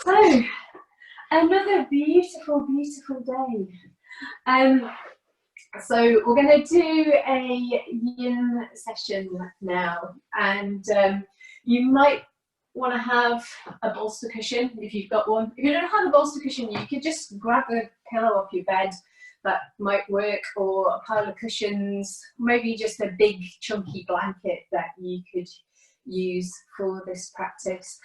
So, another beautiful, beautiful day. So we're going to do a yin session now, and you might want to have a bolster cushion if you've got one. If you don't have a bolster cushion, you could just grab a pillow off your bed. That might work, or a pile of cushions, maybe just a big chunky blanket that you could use for this practice.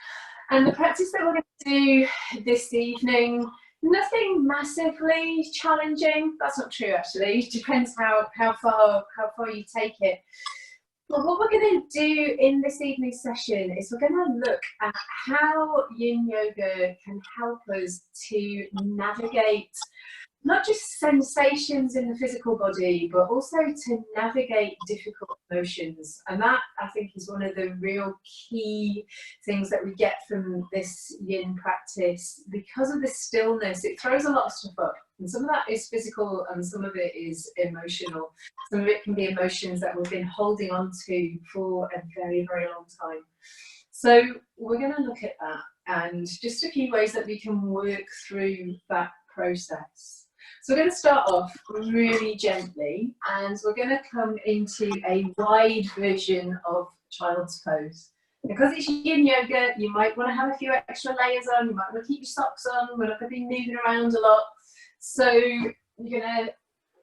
And the practice that we're going to do this evening, nothing massively challenging. That's not true, actually. It depends how far you take it. But what we're going to do in this evening's session is we're going to look at how yin yoga can help us to navigate not just sensations in the physical body, but also to navigate difficult emotions. And that, I think, is one of the real key things that we get from this yin practice. Because of the stillness, it throws a lot of stuff up. And some of that is physical and some of it is emotional. Some of it can be emotions that we've been holding on to for a very, very long time. So we're going to look at that and just a few ways that we can work through that process. So we're going to start off really gently, and we're going to come into a wide version of child's pose. Because it's yin yoga, you might want to have a few extra layers on, you might want to keep your socks on, we're not going to be moving around a lot. So you're going to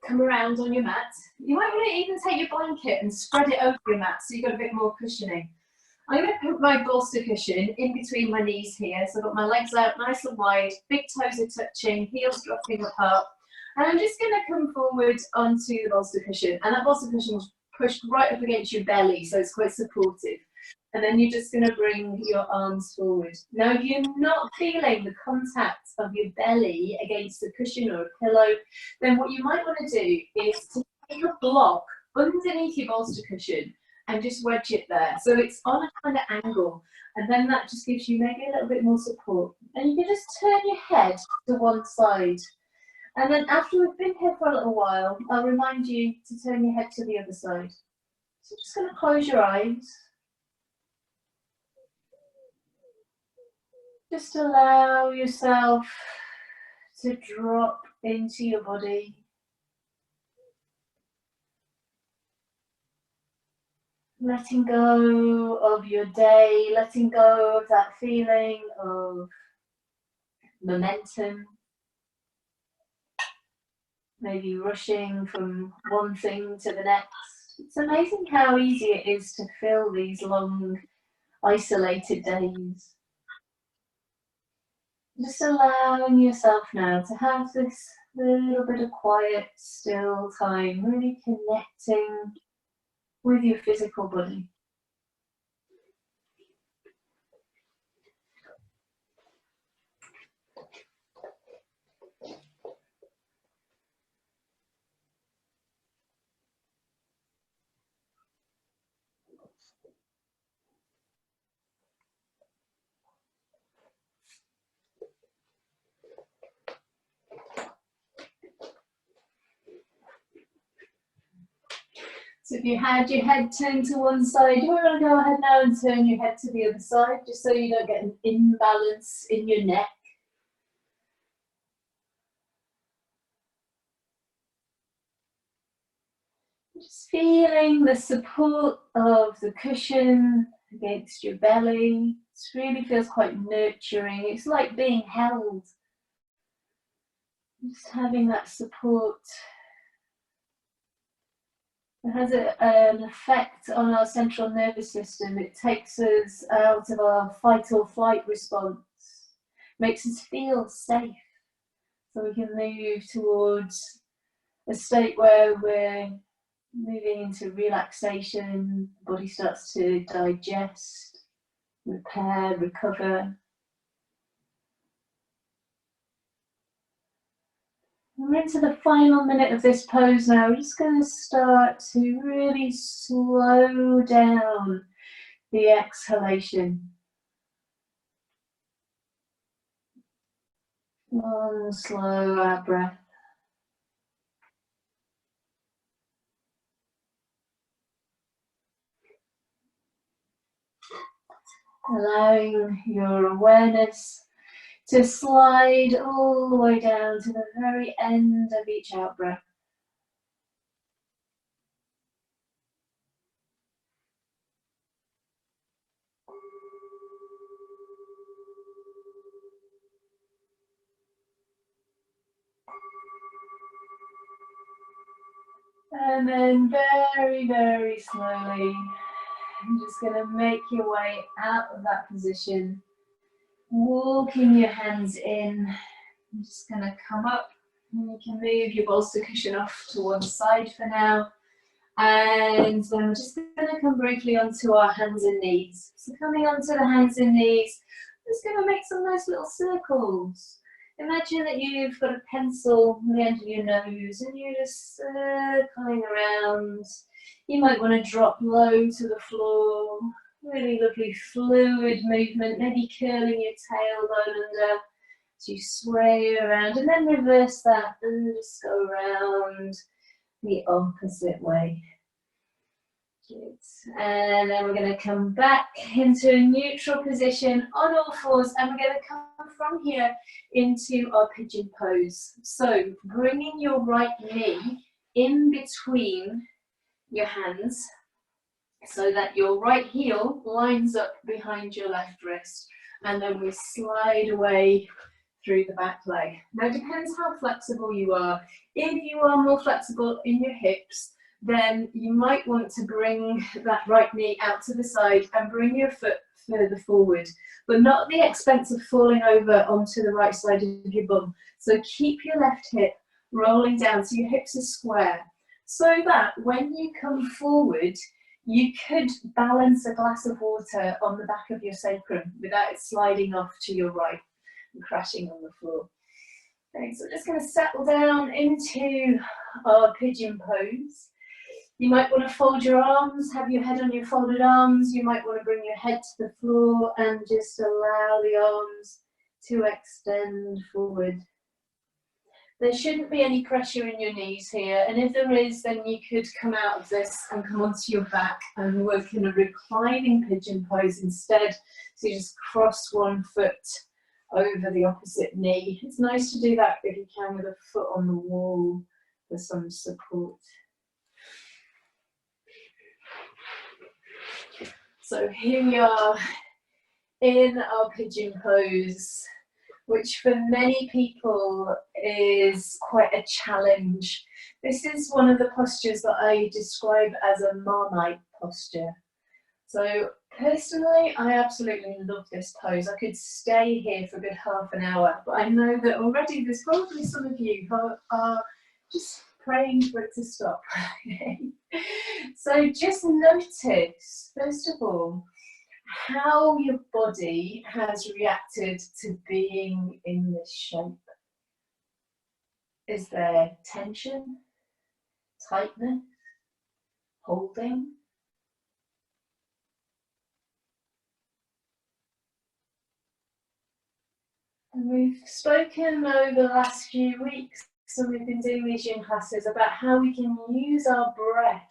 come around on your mat. You might want to even take your blanket and spread it over your mat so you've got a bit more cushioning. I'm going to put my bolster cushion in between my knees here, so I've got my legs out nice and wide, big toes are touching, heels dropping apart. And I'm just going to come forward onto the bolster cushion, and that bolster cushion is pushed right up against your belly, so it's quite supportive. And then you're just going to bring your arms forward. Now, if you're not feeling the contact of your belly against the cushion or a pillow, then what you might want to do is to take a block underneath your bolster cushion and just wedge it there. So it's on a kind of angle, and then that just gives you maybe a little bit more support. And you can just turn your head to one side. And then after we've been here for a little while, I'll remind you to turn your head to the other side. So just going to close your eyes. Just allow yourself to drop into your body. Letting go of your day, letting go of that feeling of momentum. Maybe rushing from one thing to the next. It's amazing how easy it is to fill these long, isolated days. Just allowing yourself now to have this little bit of quiet, still time, really connecting with your physical body. So if you had your head turned to one side, you want to go ahead now and turn your head to the other side, just so you don't get an imbalance in your neck. Just feeling the support of the cushion against your belly. It really feels quite nurturing. It's like being held. Just having that support. It has an effect on our central nervous system. It takes us out of our fight or flight response, makes us feel safe, so we can move towards a state where we're moving into relaxation. The body starts to digest, repair, recover. We're into the final minute of this pose now. We're just going to start to really slow down the exhalation. Long, slow out breath. Allowing your awareness to slide all the way down to the very end of each out breath. And then very, very slowly, you're just going to make your way out of that position, walking your hands in. I'm just going to come up, and you can move your bolster cushion off to one side for now. And then we're just going to come briefly onto our hands and knees. So coming onto the hands and knees, just going to make some nice little circles. Imagine that you've got a pencil on the end of your nose and you're just circling around. You might want to drop low to the floor. Really lovely fluid movement, maybe curling your tailbone under as you sway around, and then reverse that and just go around the opposite way. Good. And then we're going to come back into a neutral position on all fours, and we're going to come from here into our pigeon pose. So bringing your right knee in between your hands so that your right heel lines up behind your left wrist, and then we slide away through the back leg. Now it depends how flexible you are. If you are more flexible in your hips, then you might want to bring that right knee out to the side and bring your foot further forward, but not at the expense of falling over onto the right side of your bum. So keep your left hip rolling down so your hips are square, so that when you come forward, you could balance a glass of water on the back of your sacrum without it sliding off to your right and crashing on the floor. Okay, so we're just going to settle down into our pigeon pose. You might want to fold your arms, have your head on your folded arms. You might want to bring your head to the floor and just allow the arms to extend forward. There shouldn't be any pressure in your knees here, and if there is, then you could come out of this and come onto your back and work in a reclining pigeon pose instead. So you just cross one foot over the opposite knee. It's nice to do that if you can with a foot on the wall for some support. So here we are in our pigeon pose, which for many people is quite a challenge. This is one of the postures that I describe as a Marmite posture. So personally, I absolutely love this pose. I could stay here for a good half an hour, but I know that already there's probably some of you who are just praying for it to stop. So just notice, first of all, how your body has reacted to being in this shape. Is there tension, tightness, holding? And we've spoken over the last few weeks, so we've been doing these yin classes, about how we can use our breath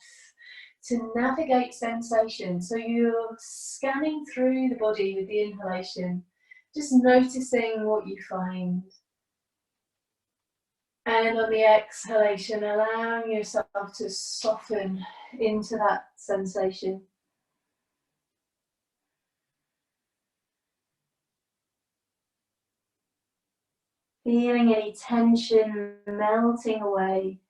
to navigate sensation. So you're scanning through the body with the inhalation, just noticing what you find. And on the exhalation, allowing yourself to soften into that sensation. Feeling any tension melting away.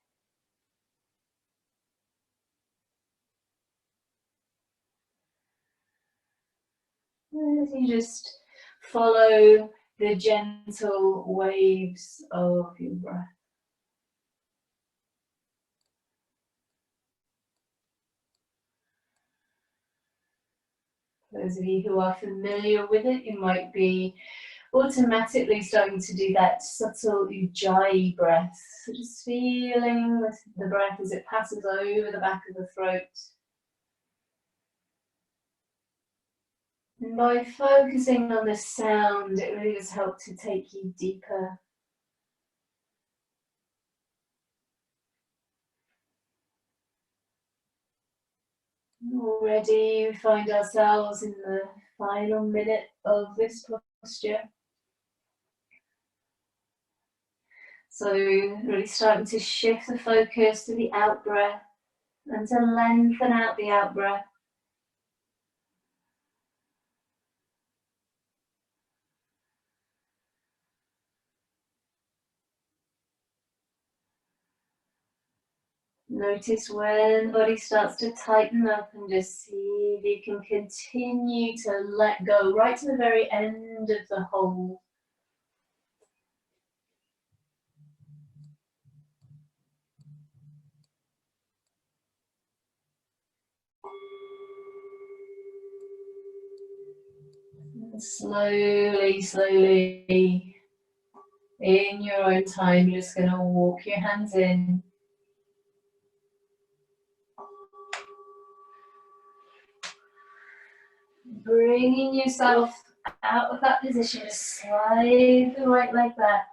As you just follow the gentle waves of your breath. Those of you who are familiar with it, you might be automatically starting to do that subtle Ujjayi breath. So just feeling the breath as it passes over the back of the throat. And by focusing on the sound, it really does help to take you deeper. Already we find ourselves in the final minute of this posture. So really starting to shift the focus to the out breath and to lengthen out the out breath. Notice when the body starts to tighten up and just see if you can continue to let go right to the very end of the hold. And slowly, slowly, in your own time, you're just going to walk your hands in. Bringing yourself out of that position, just slide the right leg back.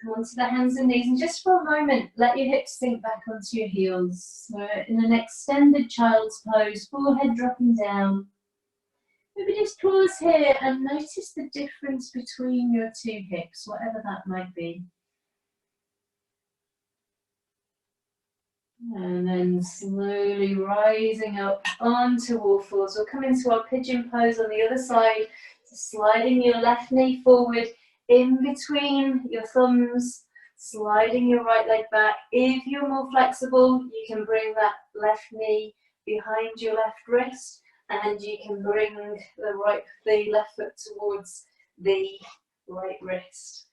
Come onto the hands and knees, and just for a moment, let your hips sink back onto your heels. So in an extended child's pose, forehead dropping down. Maybe just pause here and notice the difference between your two hips, whatever that might be. And then slowly rising up onto all fours. We'll come into our pigeon pose on the other side. So sliding your left knee forward in between your thumbs, sliding your right leg back. If you're more flexible, you can bring that left knee behind your left wrist, and you can bring the left foot towards the right wrist.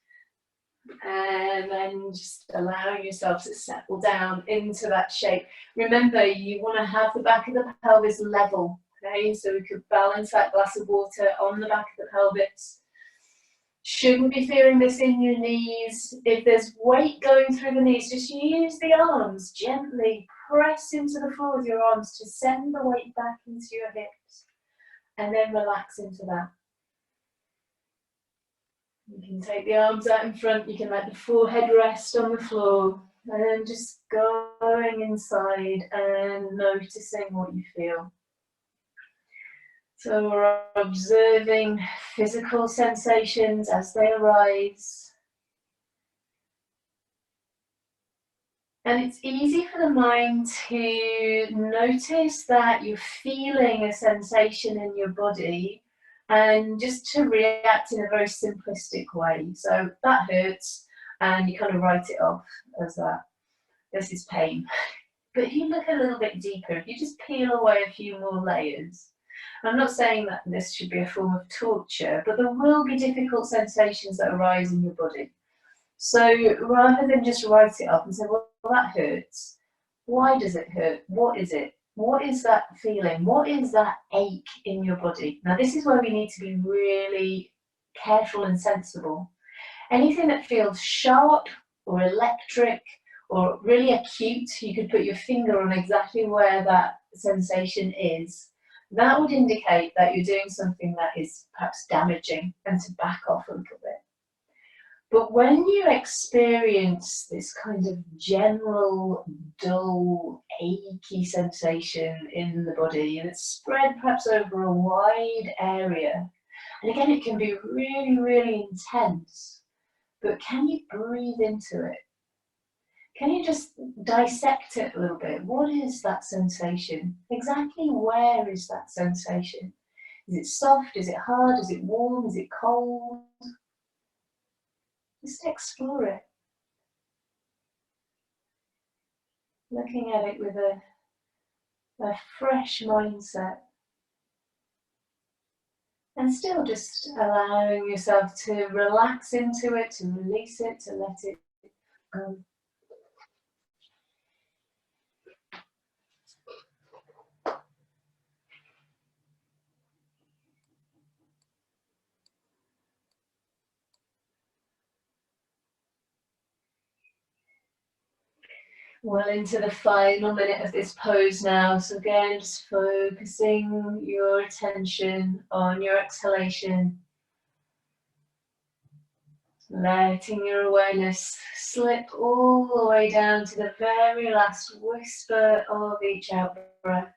And then just allow yourself to settle down into that shape. Remember, you want to have the back of the pelvis level, okay? So we could balance that glass of water on the back of the pelvis. Shouldn't be feeling this in your knees. If there's weight going through the knees, just use the arms, gently press into the floor with your arms to send the weight back into your hips, and then relax into that. You can take the arms out in front, you can let the forehead rest on the floor, and then just going inside and noticing what you feel. So we're observing physical sensations as they arise. And it's easy for the mind to notice that you're feeling a sensation in your body and just to react in a very simplistic way. So that hurts, and you kind of write it off as that. This is pain. But if you look a little bit deeper, if you just peel away a few more layers, I'm not saying that this should be a form of torture, but there will be difficult sensations that arise in your body. So rather than just write it up and say, well, that hurts, why does it hurt? What is it? What is that feeling? What is that ache in your body? Now, this is where we need to be really careful and sensible. Anything that feels sharp or electric or really acute, you could put your finger on exactly where that sensation is. That would indicate that you're doing something that is perhaps damaging, and to back off a little bit. But when you experience this kind of general, dull, achy sensation in the body, and it's spread perhaps over a wide area, and again, it can be really, really intense, but can you breathe into it? Can you just dissect it a little bit? What is that sensation? Exactly where is that sensation? Is it soft? Is it hard? Is it warm? Is it cold? Just explore it. Looking at it with a fresh mindset. And still just allowing yourself to relax into it, to release it, to let it go. Well into the final minute of this pose now. So again, just focusing your attention on your exhalation. Letting your awareness slip all the way down to the very last whisper of each out breath.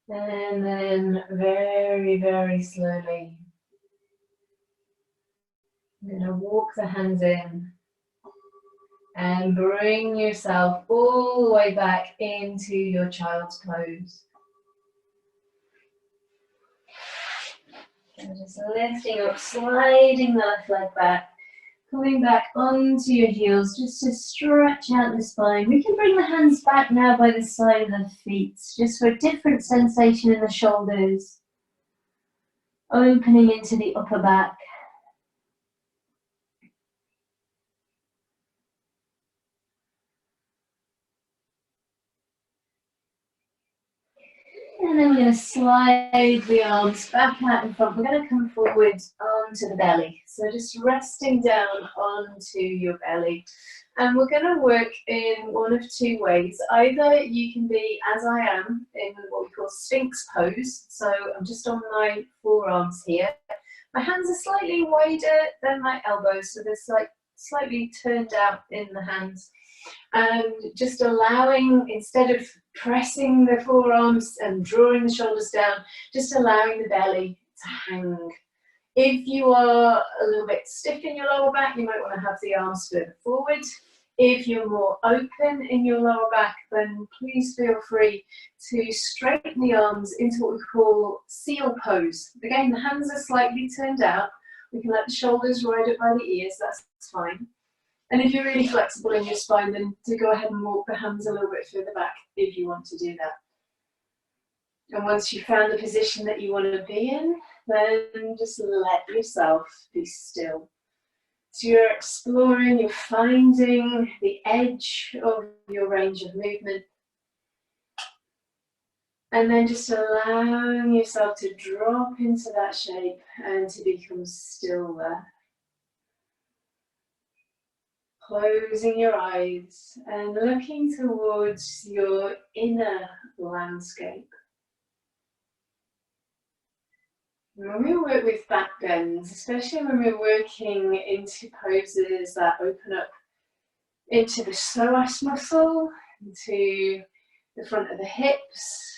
And then very, very slowly, you're going to walk the hands in and bring yourself all the way back into your child's pose. And just lifting up, sliding the left leg back, coming back onto your heels just to stretch out the spine. We can bring the hands back now by the side of the feet, just for a different sensation in the shoulders. Opening into the upper back. And then we're going to slide the arms back out in front. We're going to come forward onto the belly. So just resting down onto your belly. And we're going to work in one of two ways. Either you can be as I am in what we call Sphinx pose. So I'm just on my forearms here. My hands are slightly wider than my elbows, so they're slightly turned out in the hands. And just allowing, instead of pressing the forearms and drawing the shoulders down, just allowing the belly to hang. If you are a little bit stiff in your lower back, you might want to have the arms further forward. If you're more open in your lower back, then please feel free to straighten the arms into what we call seal pose. Again, the hands are slightly turned out. We can let the shoulders ride up by the ears, that's fine. And if you're really flexible in your spine, then to go ahead and walk the hands a little bit further back if you want to do that. And once you've found the position that you want to be in, then just let yourself be still. So you're exploring, you're finding the edge of your range of movement. And then just allowing yourself to drop into that shape and to become still there. Closing your eyes and looking towards your inner landscape. When we work with back bends, especially when we're working into poses that open up into the psoas muscle, into the front of the hips,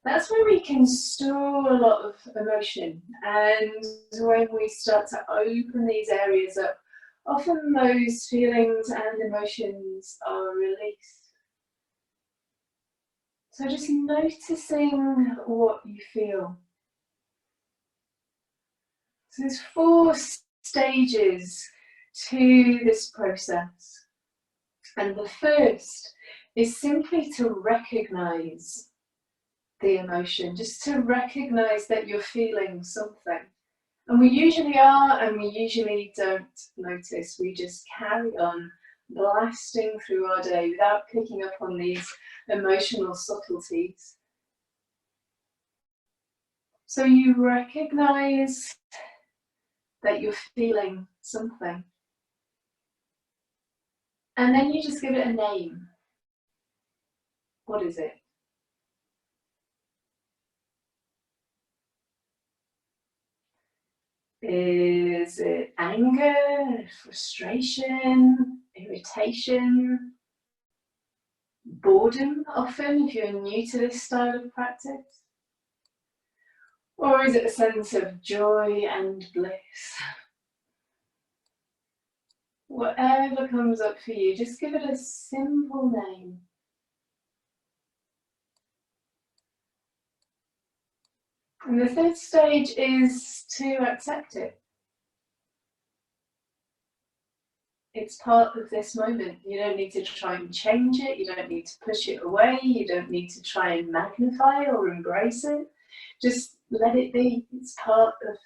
that's where we can store a lot of emotion. And when we start to open these areas up, often those feelings and emotions are released. So just noticing what you feel. So there's 4 stages to this process. And the first is simply to recognize the emotion, just to recognize that you're feeling something. And we usually are, and we usually don't notice. We just carry on blasting through our day without picking up on these emotional subtleties. So you recognize that you're feeling something. And then you just give it a name. What is it? Is it anger, frustration, irritation, boredom often if you're new to this style of practice? Or is it a sense of joy and bliss? Whatever comes up for you, just give it a simple name. And the third stage is to accept it. It's part of this moment. You don't need to try and change it. You don't need to push it away. You don't need to try and magnify or embrace it. Just let it be. It's part of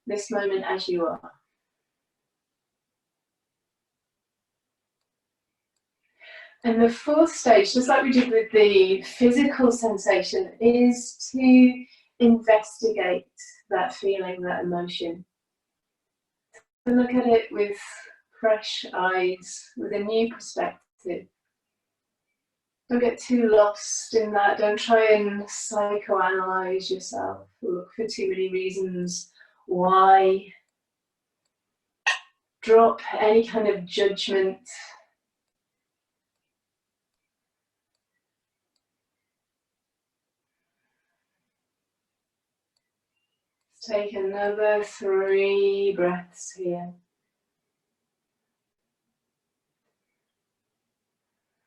this moment as you are. And the 4th stage, just like we did with the physical sensation, is to investigate that feeling, that emotion. To look at it with fresh eyes, with a new perspective. Don't get too lost in that. Don't try and psychoanalyze yourself. Look for too many reasons why. Drop any kind of judgment. Take another 3 breaths here.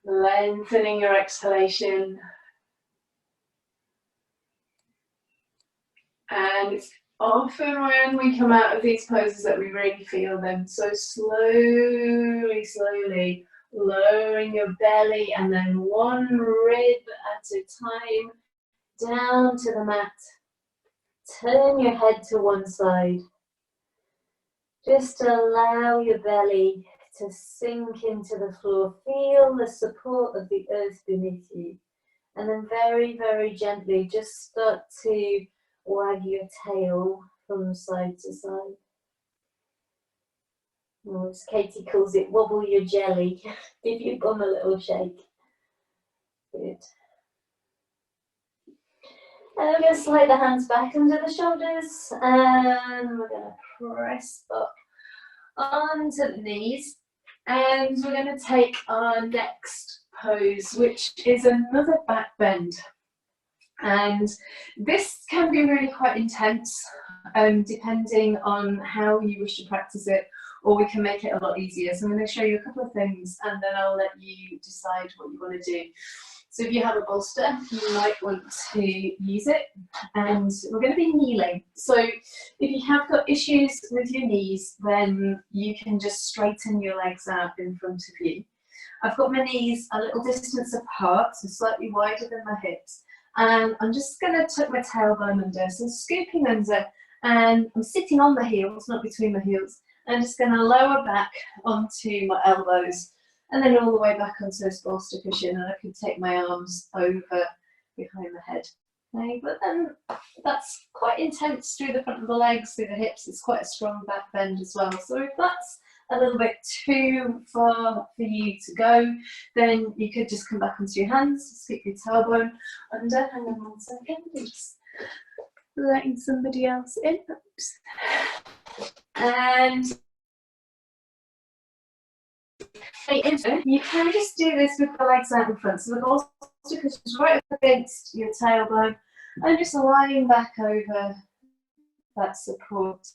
Lengthening your exhalation. And it's often when we come out of these poses that we really feel them. So slowly, slowly lowering your belly and then one rib at a time down to the mat. Turn your head to one side. Just allow your belly to sink into the floor. Feel the support of the earth beneath you. And then very, very gently just start to wag your tail from side to side. Or as Katie calls it, wobble your jelly. Give your bum a little shake. Good. And we're going to slide the hands back under the shoulders and we're going to press up onto the knees. And we're going to take our next pose, which is another back bend. And this can be really quite intense, depending on how you wish to practice it, or we can make it a lot easier. So I'm going to show you a couple of things and then I'll let you decide what you want to do. So if you have a bolster, you might want to use it, and we're going to be kneeling. So if you have got issues with your knees, then you can just straighten your legs out in front of you. I've got my knees a little distance apart, so slightly wider than my hips. And I'm just going to tuck my tailbone under, so scooping under, and I'm sitting on the heels, not between my heels. I'm just going to lower back onto my elbows, and then all the way back onto this bolster cushion, and I can take my arms over behind the head. Okay, but then that's quite intense through the front of the legs, through the hips. It's quite a strong back bend as well. So if that's a little bit too far for you to go, then you could just come back onto your hands, scoop your tailbone under. Hang on 1 second, just letting somebody else in. Oops. And you can just do this with the legs out in front. So the bolster cushion's right up against your tailbone and just lying back over that support.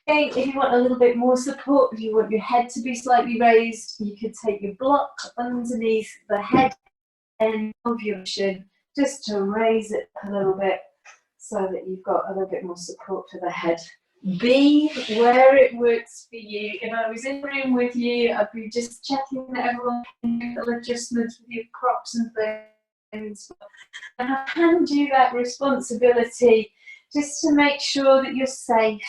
Okay, if you want a little bit more support, if you want your head to be slightly raised, you could take your block underneath the head end of your cushion just to raise it a little bit so that you've got a little bit more support for the head. Be where it works for you. If I was in the room with you, I'd be just checking that everyone can do little adjustments with your props and things. And I hand you that responsibility just to make sure that you're safe.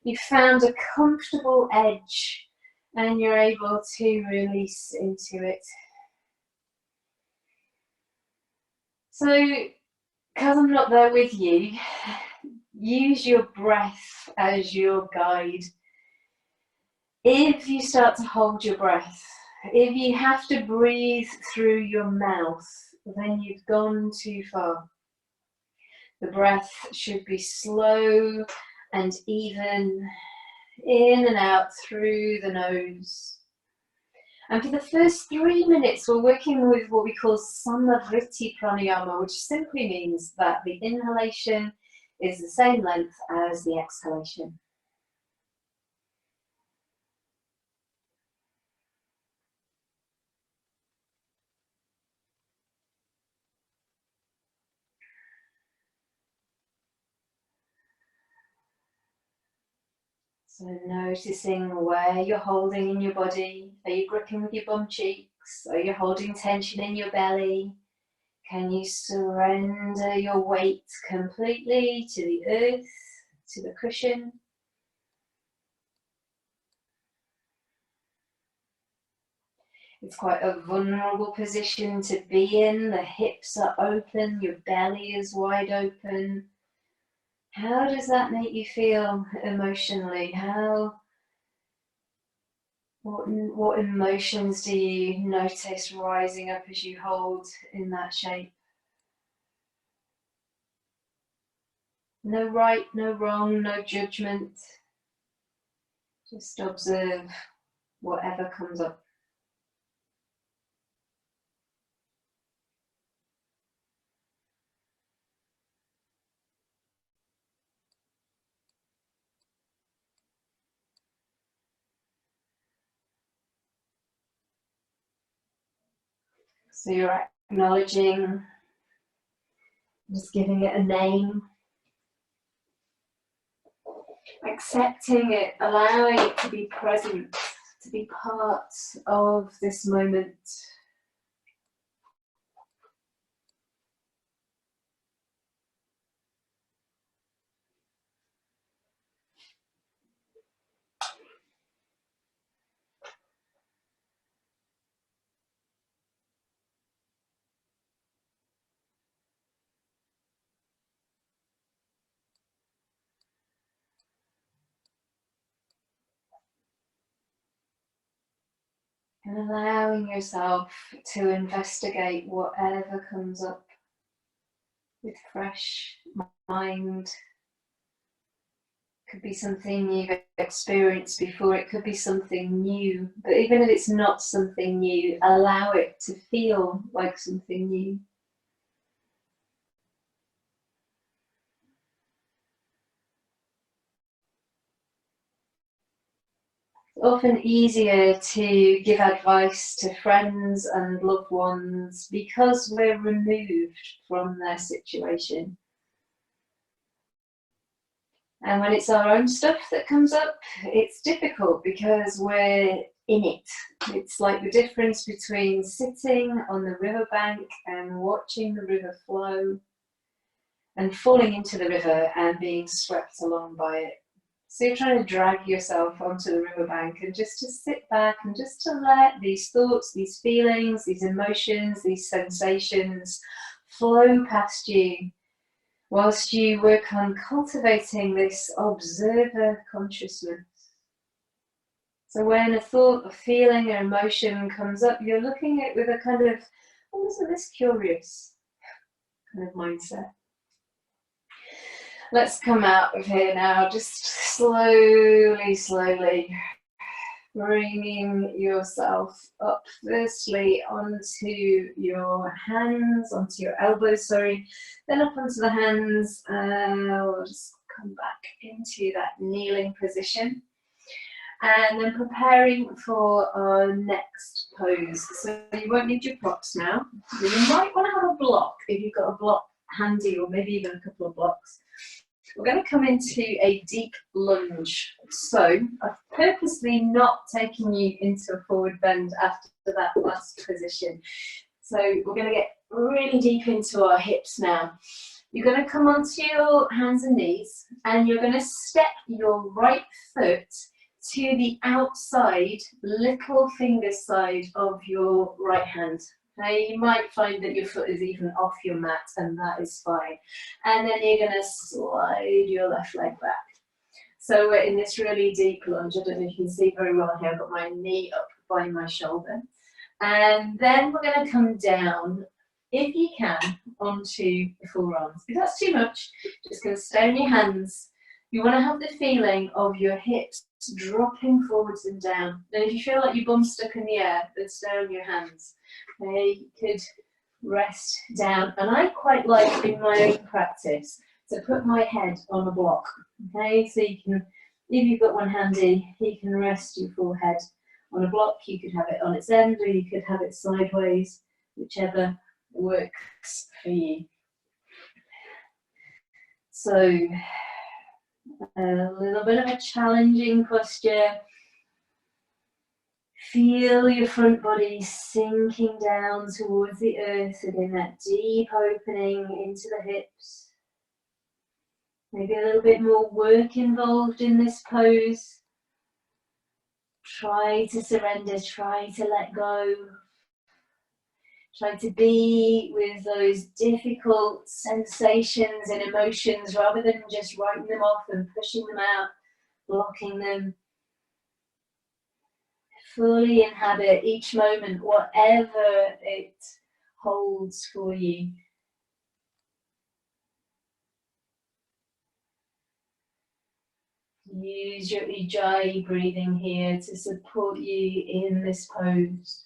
You've found a comfortable edge and you're able to release into it. So, because I'm not there with you, use your breath as your guide. If you start to hold your breath, if you have to breathe through your mouth, then you've gone too far. The breath should be slow and even, in and out through the nose. And for the first 3 minutes, we're working with what we call Samavriti Pranayama, which simply means that the inhalation is the same length as the exhalation. So noticing where you're holding in your body. Are you gripping with your bum cheeks? Are you holding tension in your belly? Can you surrender your weight completely to the earth, to the cushion? It's quite a vulnerable position to be in. The hips are open, your belly is wide open. How does that make you feel emotionally? What emotions do you notice rising up as you hold in that shape? No right, no wrong, no judgment. Just observe whatever comes up. So you're acknowledging, just giving it a name, accepting it, allowing it to be present, to be part of this moment. And allowing yourself to investigate whatever comes up with fresh mind. Could be something you've experienced before, it could be something new, but even if it's not something new, allow it to feel like something new. Often easier to give advice to friends and loved ones because we're removed from their situation. And when it's our own stuff that comes up, it's difficult because we're in it. It's like the difference between sitting on the riverbank and watching the river flow and falling into the river and being swept along by it. So you're trying to drag yourself onto the riverbank and just to sit back and just to let these thoughts, these feelings, these emotions, these sensations flow past you whilst you work on cultivating this observer consciousness. So when a thought, a feeling, or emotion comes up, you're looking at it with a kind of, oh, isn't this curious kind of mindset. Let's come out of here now, just slowly bringing yourself up firstly onto your hands, onto your elbows, sorry, then up onto the hands, and we'll just come back into that kneeling position. And then preparing for our next pose. So you won't need your props now. You might want to have a block if you've got a block handy, or maybe even a couple of blocks. We're going to come into a deep lunge. So I've purposely not taken you into a forward bend after that last position. So we're going to get really deep into our hips now. You're going to come onto your hands and knees, and you're going to step your right foot to the outside little finger side of your right hand. Now you might find that your foot is even off your mat, and that is fine. And then you're going to slide your left leg back. So we're in this really deep lunge. I don't know if you can see very well here. I've got my knee up by my shoulder. And then we're going to come down, if you can, onto the forearms. If that's too much, just going to stay on your hands. You want to have the feeling of your hips dropping forwards and down. Then if you feel like your bum's stuck in the air, then stay on your hands. Okay, you could rest down. And I quite like, in my own practice, to put my head on a block. Okay, so you can, if you've got one handy, you can rest your forehead on a block. You could have it on its end, or you could have it sideways, whichever works for you. So a little bit of a challenging posture. Feel your front body sinking down towards the earth, again that deep opening into the hips. Maybe a little bit more work involved in this pose. Try to surrender, try to let go. Try to be with those difficult sensations and emotions rather than just writing them off and pushing them out, blocking them. Fully inhabit each moment, whatever it holds for you. Use your Ujjayi breathing here to support you in this pose.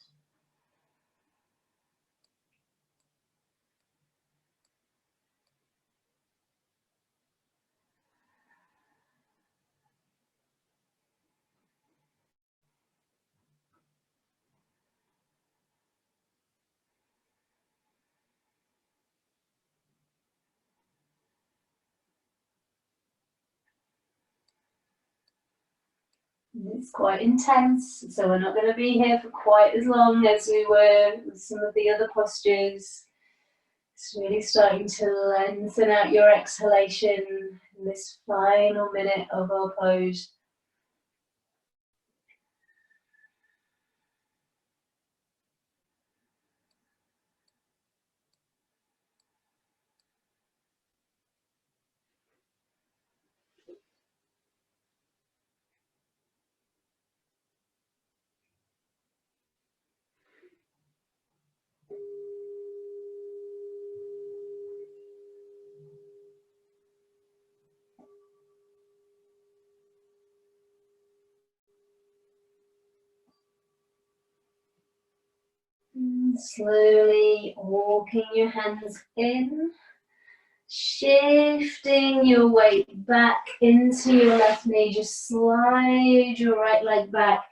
It's quite intense, so we're not going to be here for quite as long as we were with some of the other postures. It's really starting to lengthen out your exhalation in this final minute of our pose. Slowly walking your hands in, shifting your weight back into your left knee. Just slide your right leg back,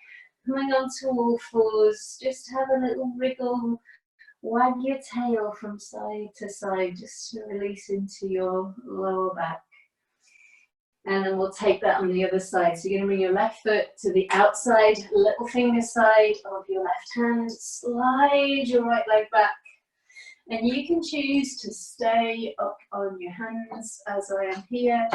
coming onto all fours. Just have a little wriggle, wag your tail from side to side, just to release into your lower back. And then we'll take that on the other side. So you're going to bring your left foot to the outside, little finger side of your left hand. Slide your right leg back. And you can choose to stay up on your hands as I am here,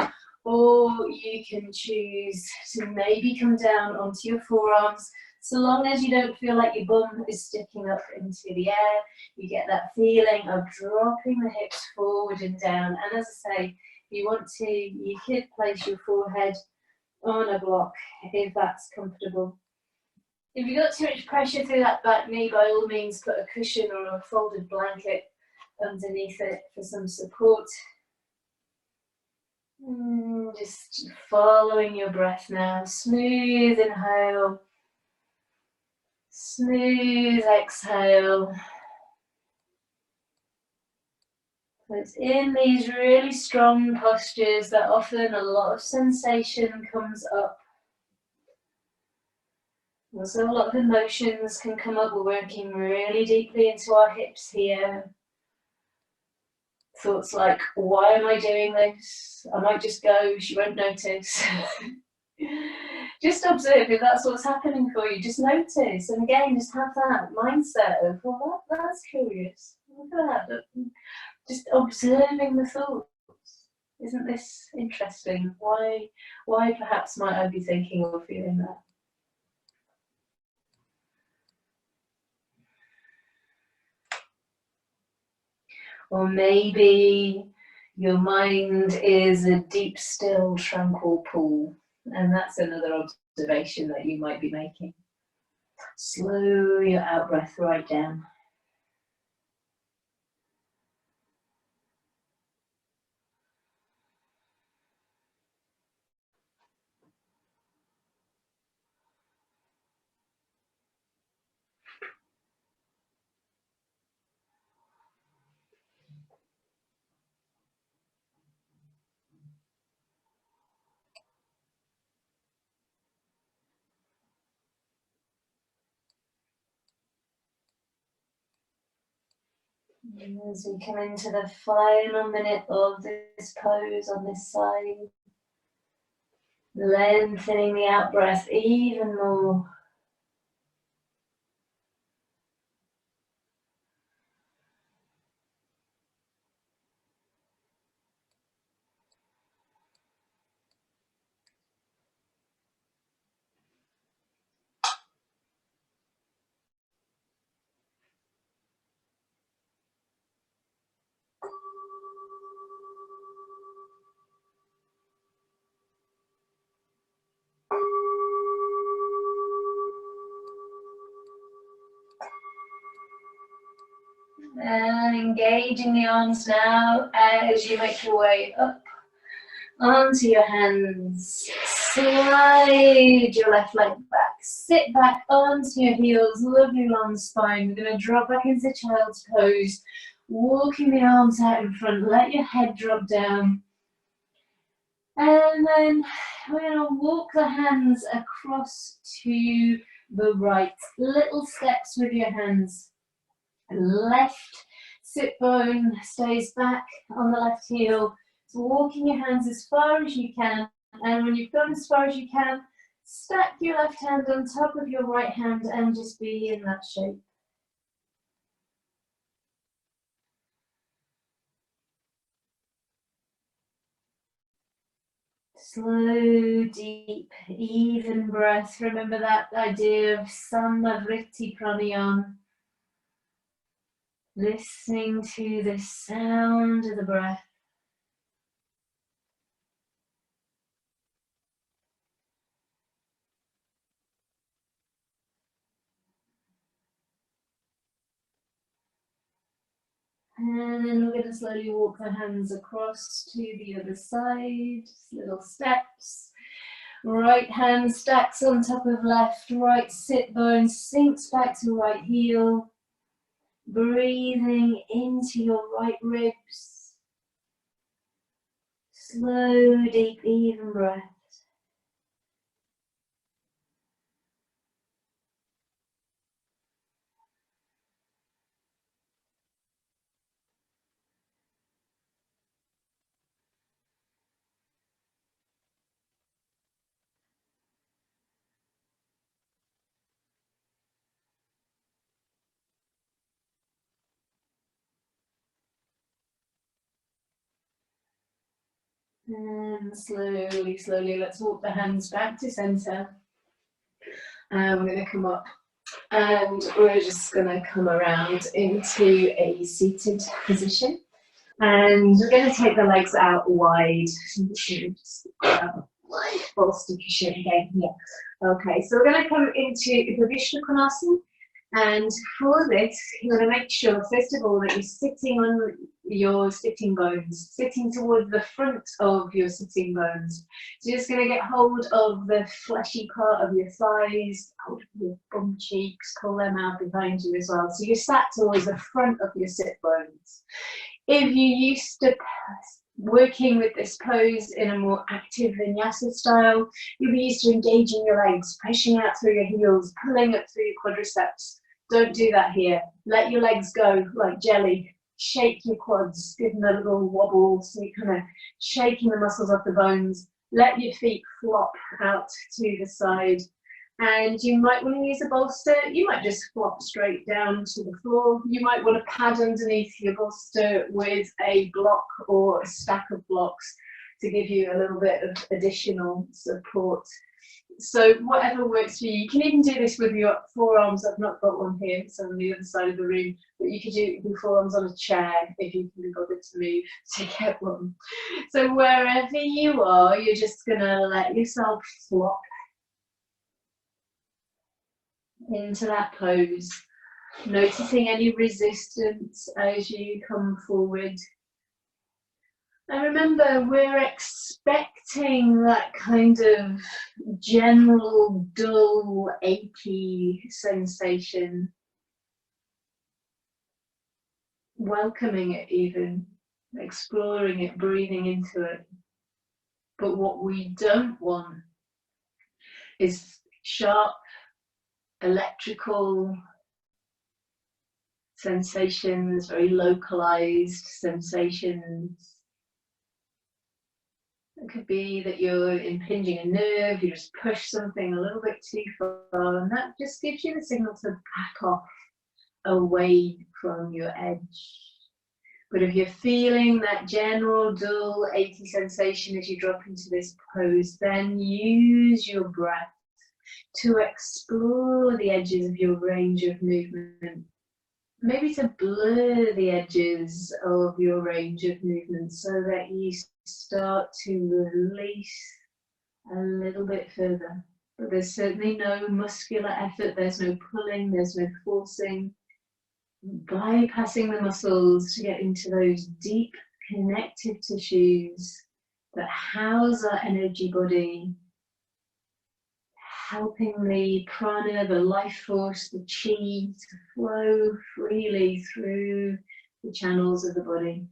or you can choose to maybe come down onto your forearms. So long as you don't feel like your bum is sticking up into the air, you get that feeling of dropping the hips forward and down. And as I say, if you want to, you could place your forehead on a block if that's comfortable. If you've got too much pressure through that back knee, by all means put a cushion or a folded blanket underneath it for some support. Just following your breath now. Smooth inhale, smooth exhale. It's in these really strong postures that often a lot of sensation comes up. Also, a lot of emotions can come up. We're working really deeply into our hips here. Thoughts like, why am I doing this? I might just go, she won't notice. Just observe if that's what's happening for you. Just notice. And again, just have that mindset of, well, that's curious. Look at that. Just observing the thoughts. Isn't this interesting? Why perhaps might I be thinking or feeling that? Or maybe your mind is a deep, still, tranquil pool. And that's another observation that you might be making. Slow your out-breath right down. And as we come into the final minute of this pose on this side, lengthening the out-breath even more. And engaging the arms now as you make your way up onto your hands. Slide your left leg back. Sit back onto your heels. Lovely long spine. We're going to drop back into child's pose. Walking the arms out in front. Let your head drop down. And then we're going to walk the hands across to the right. Little steps with your hands. Left sit bone stays back on the left heel. So walking your hands as far as you can. And when you've gone as far as you can, stack your left hand on top of your right hand and just be in that shape. Slow, deep, even breath. Remember that idea of Samavriti Pranayama. Listening to the sound of the breath. And then we're going to slowly walk the hands across to the other side, just little steps. Right hand stacks on top of left, right sit bone sinks back to right heel. Breathing into your right ribs. Slow, deep, even breath. And slowly, slowly, let's walk the hands back to center. And we're going to come up and we're just going to come around into a seated position. And we're going to take the legs out wide. Just my bolster cushion again here. Okay, so we're going to come into the Vishnu Konasana. And for this, you're going to make sure, first of all, that you're sitting on your sitting bones, sitting towards the front of your sitting bones. So you're just going to get hold of the fleshy part of your thighs, hold of your bum cheeks, pull them out behind you as well. So you're sat towards the front of your sit bones. If you used to working with this pose in a more active vinyasa style, you'll be used to engaging your legs, pushing out through your heels, pulling up through your quadriceps. Don't do that here. Let your legs go like jelly. Shake your quads, give them a little wobble, so you're kind of shaking the muscles off the bones. Let your feet flop out to the side. And you might want to use a bolster. You might just flop straight down to the floor. You might want to pad underneath your bolster with a block or a stack of blocks to give you a little bit of additional support. So whatever works for you. You can even do this with your forearms. I've not got one here, it's on the other side of the room, but you could do your forearms on a chair if you can be bothered to move to get one. So wherever you are, you're just gonna let yourself flop into that pose, noticing any resistance as you come forward. And remember, we're expecting that kind of general dull, achy sensation, welcoming it even, exploring it, breathing into it. But what we don't want is sharp, electrical sensations, very localized sensations. It could be that you're impinging a nerve, you just push something a little bit too far, and that just gives you the signal to back off away from your edge. But if you're feeling that general dull, achy sensation as you drop into this pose, then use your breath to explore the edges of your range of movement. Maybe to blur the edges of your range of movement so that you start to release a little bit further. But there's certainly no muscular effort, there's no pulling, there's no forcing. Bypassing the muscles to get into those deep connective tissues that house our energy body, helping the prana, the life force, the chi to flow freely through the channels of the body.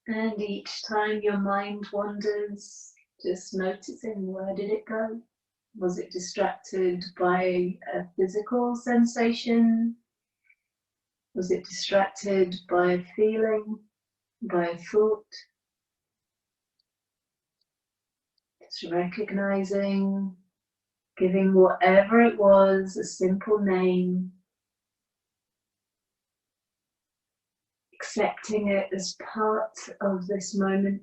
And each time your mind wanders, just noticing, where did it go? Was it distracted by a physical sensation? Was it distracted by a feeling, by a thought? Just recognizing, giving whatever it was a simple name, accepting it as part of this moment.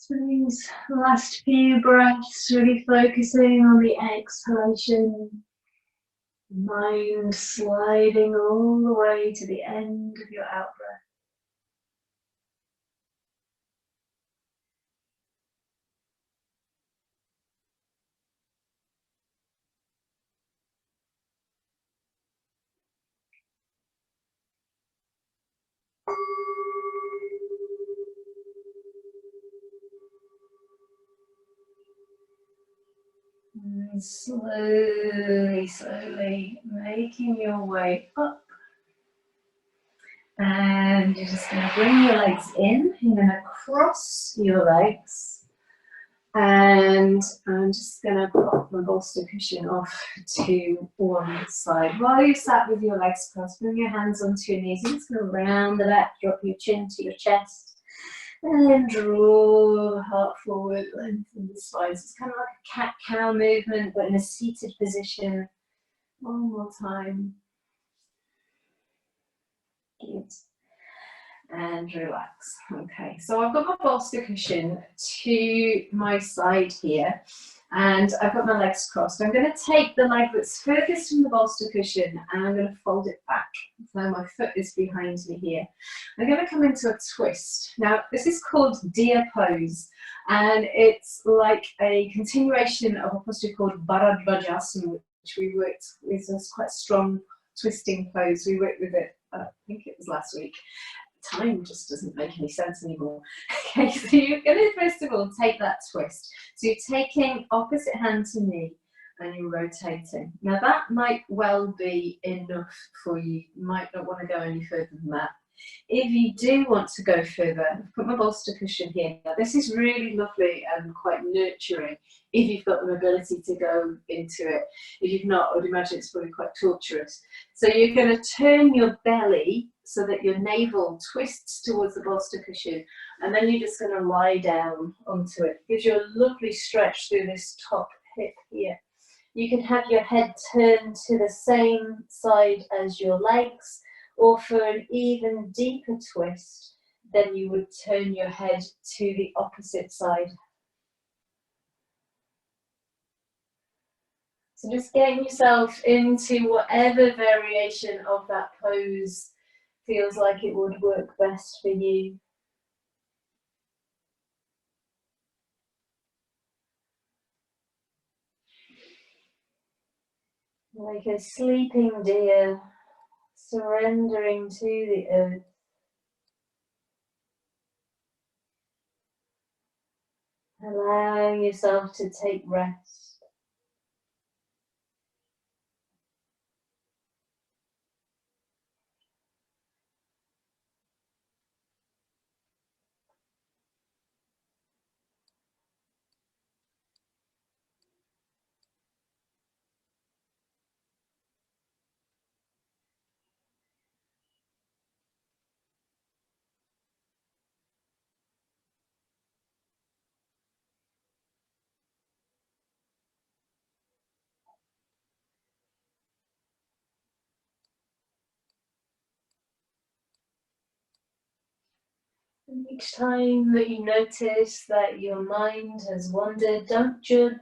So these last few breaths, really focusing on the exhalation, mind sliding all the way to the end of your out breath. And slowly, slowly making your way up. And you're just going to bring your legs in. You're going to cross your legs. And I'm just going to pop my bolster cushion off to one side. While you're sat with your legs crossed, bring your hands onto your knees. You're just going to round the back, drop your chin to your chest. And then draw the heart forward, lengthen the spine. So it's kind of like a cat-cow movement, but in a seated position. One more time. Good. And relax. Okay, so I've got my bolster cushion to my side here, and I've got my legs crossed. I'm going to take the leg that's furthest from the bolster cushion and I'm going to fold it back. So my foot is behind me here. I'm going to come into a twist. Now, this is called deer pose, and it's like a continuation of a posture called Bharadvajasana, which we worked with. It's quite a strong twisting pose. We worked with it, I think it was last week. Time just doesn't make any sense anymore. Okay, so you're going to first of all take that twist. So you're taking opposite hand to knee and you're rotating. Now that might well be enough for you. You might not want to go any further than that. If you do want to go further, I've put my bolster cushion here. Now, this is really lovely and quite nurturing if you've got the mobility to go into it. If you've not, I would imagine it's probably quite torturous. So you're going to turn your belly so that your navel twists towards the bolster cushion, and then you're just going to lie down onto it. Gives you a lovely stretch through this top hip here. You can have your head turned to the same side as your legs, or for an even deeper twist, then you would turn your head to the opposite side. So just getting yourself into whatever variation of that pose feels like it would work best for you. Like a sleeping deer, surrendering to the earth. Allowing yourself to take rest. Each time that you notice that your mind has wandered, don't judge,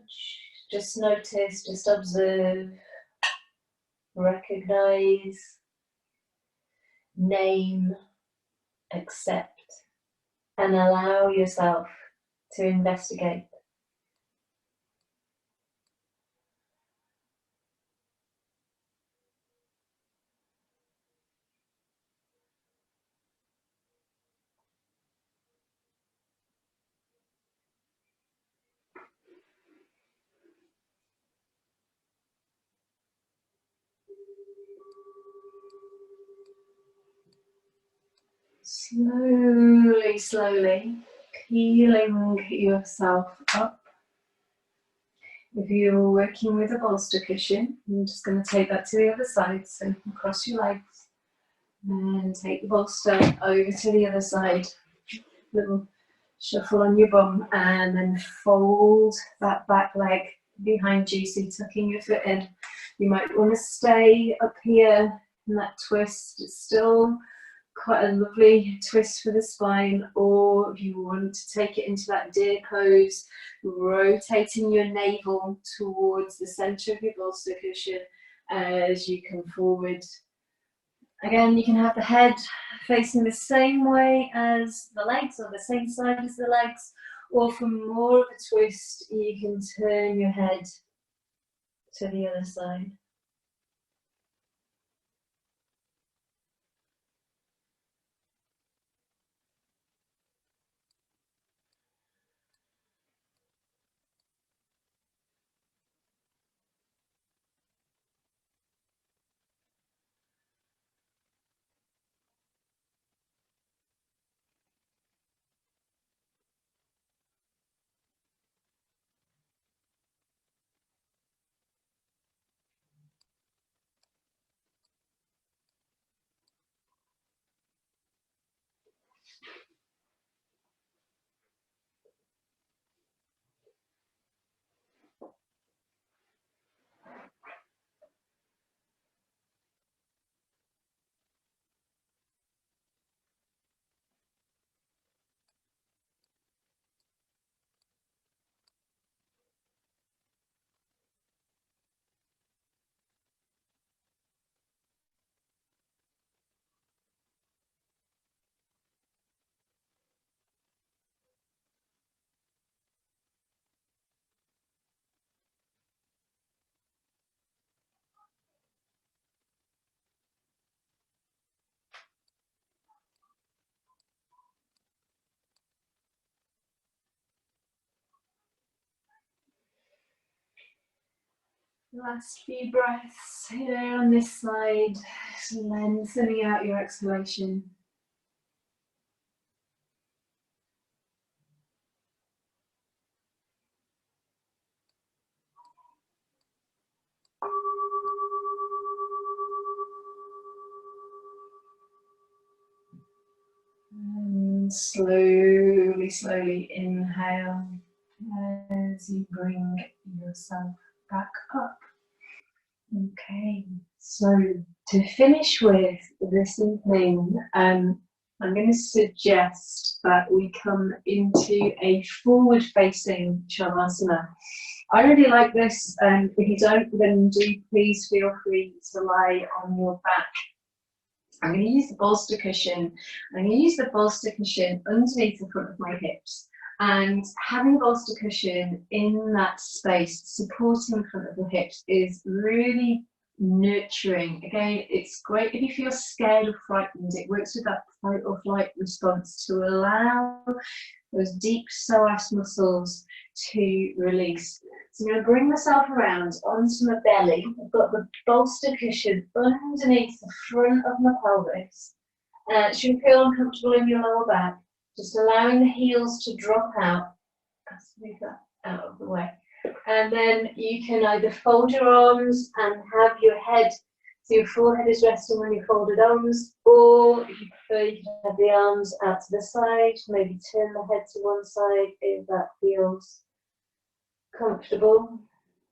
just notice, just observe, recognize, name, accept, and allow yourself to investigate. Slowly, slowly, healing yourself up. If you're working with a bolster cushion, I'm just going to take that to the other side, so you can cross your legs and take the bolster over to the other side. Little shuffle on your bum, and then fold that back leg behind you, so tucking your foot in. You might want to stay up here in that twist. It's still quite a lovely twist for the spine, or if you want to take it into that deer pose, rotating your navel towards the center of your bolster cushion as you come forward. Again, you can have the head facing the same way as the legs, or the same side as the legs, or for more of a twist, you can turn your head to the other side. Last few breaths here on this side, lengthening out your exhalation. And slowly, slowly inhale as you bring yourself back up. Okay, so to finish with this evening, I'm going to suggest that we come into a forward-facing Shavasana. I really like this, and if you don't, then do please feel free to lie on your back. I'm going to use the bolster cushion. I'm going to use the bolster cushion underneath the front of my hips, and having the bolster cushion in that space, supporting the front of the hips, is really nurturing. Again, it's great if you feel scared or frightened. It works with that fight or flight response to allow those deep psoas muscles to release. So I'm going to bring myself around onto my belly. I've got the bolster cushion underneath the front of my pelvis. It shouldn't feel uncomfortable in your lower back. Just allowing the heels to drop out. Let's move that out of the way. And then you can either fold your arms and have your head, so your forehead is resting on your folded arms, or if you prefer, you can have the arms out to the side, maybe turn the head to one side if that feels comfortable.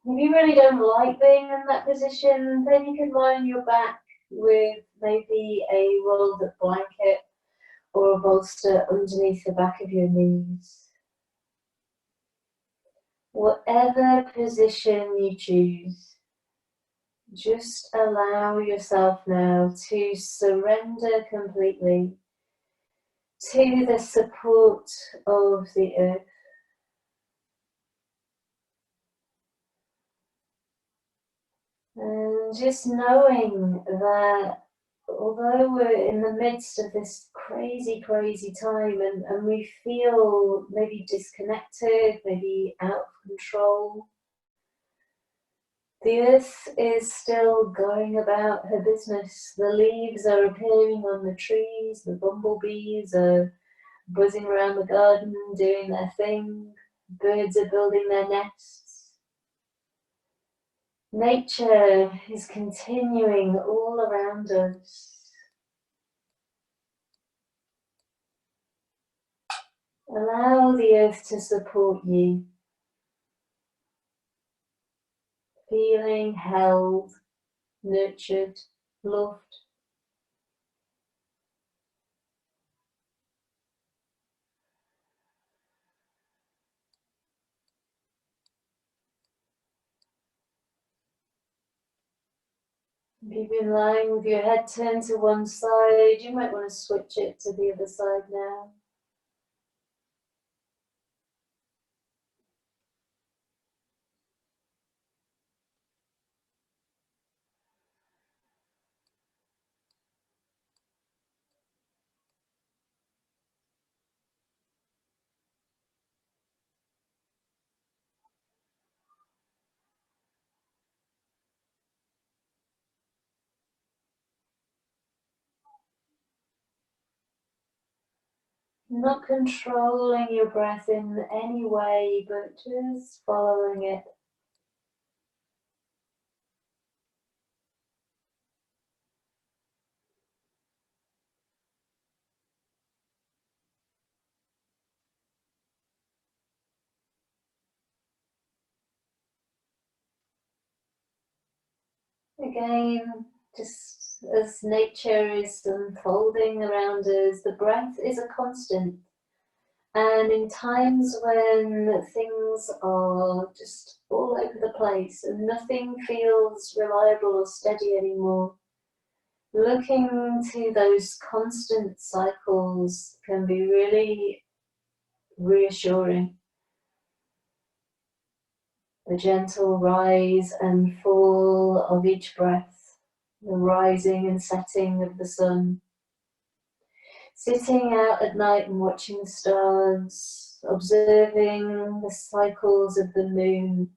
If you really don't like being in that position, then you can lie on your back with maybe a rolled up blanket, or a bolster underneath the back of your knees. Whatever position you choose, just allow yourself now to surrender completely to the support of the earth. And just knowing that although we're in the midst of this crazy, crazy time and we feel maybe disconnected, maybe out of control, the earth is still going about her business. The leaves are appearing on the trees, the bumblebees are buzzing around the garden, doing their thing, birds are building their nests. Nature is continuing all around us. Allow the earth to support you, feeling held, nurtured, loved. If you've been lying with your head turned to one side, you might want to switch it to the other side now. Not controlling your breath in any way, but just following it. Again, just as nature is unfolding around us, the breath is a constant. And in times when things are just all over the place and nothing feels reliable or steady anymore, looking to those constant cycles can be really reassuring. The gentle rise and fall of each breath, the rising and setting of the sun. Sitting out at night and watching the stars, observing the cycles of the moon.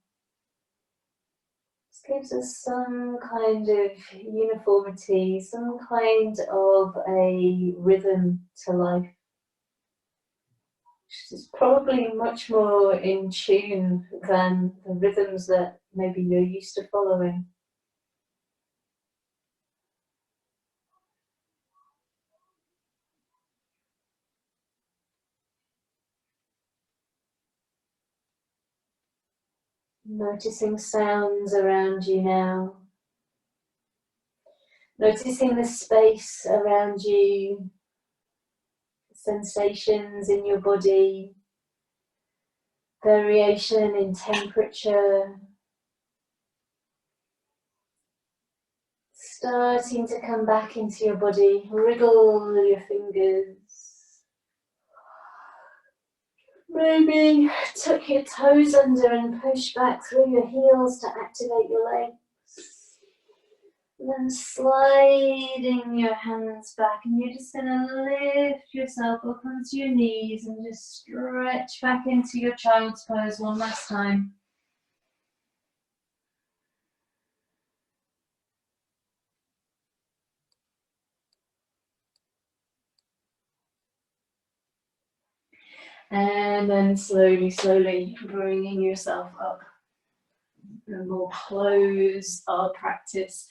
This gives us some kind of uniformity, some kind of a rhythm to life. It's probably much more in tune than the rhythms that maybe you're used to following. Noticing sounds around you now. Noticing the space around you, sensations in your body, variation in temperature. Starting to come back into your body, wriggle your fingers. Maybe tuck your toes under and push back through your heels to activate your legs. And then sliding your hands back, and you're just going to lift yourself up onto your knees and just stretch back into your child's pose one last time. And then slowly, slowly bringing yourself up. And we'll close our practice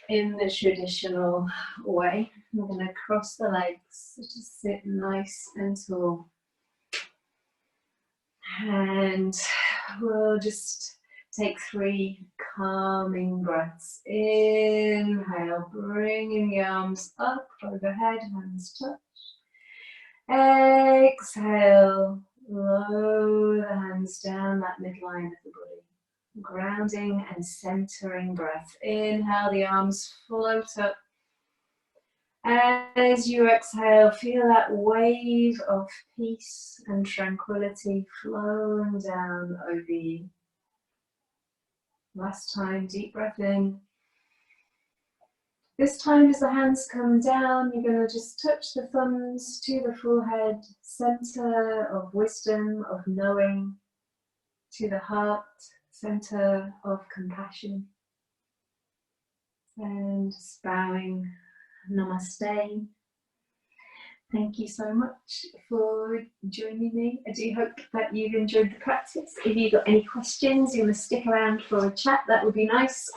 in the traditional way. We're going to cross the legs, just sit nice and tall. And we'll just take 3 calming breaths. Inhale, bringing the arms up overhead, hands touch. Exhale, lower the hands down that midline of the body. Grounding and centering breath. Inhale, the arms float up. As you exhale, feel that wave of peace and tranquility flowing down over you. Last time, deep breath in. This time as the hands come down, you're going to just touch the thumbs to the forehead, center of wisdom, of knowing, to the heart, center of compassion. And just bowing, namaste. Thank you so much for joining me. I do hope that you've enjoyed the practice. If you've got any questions, you want to stick around for a chat, that would be nice.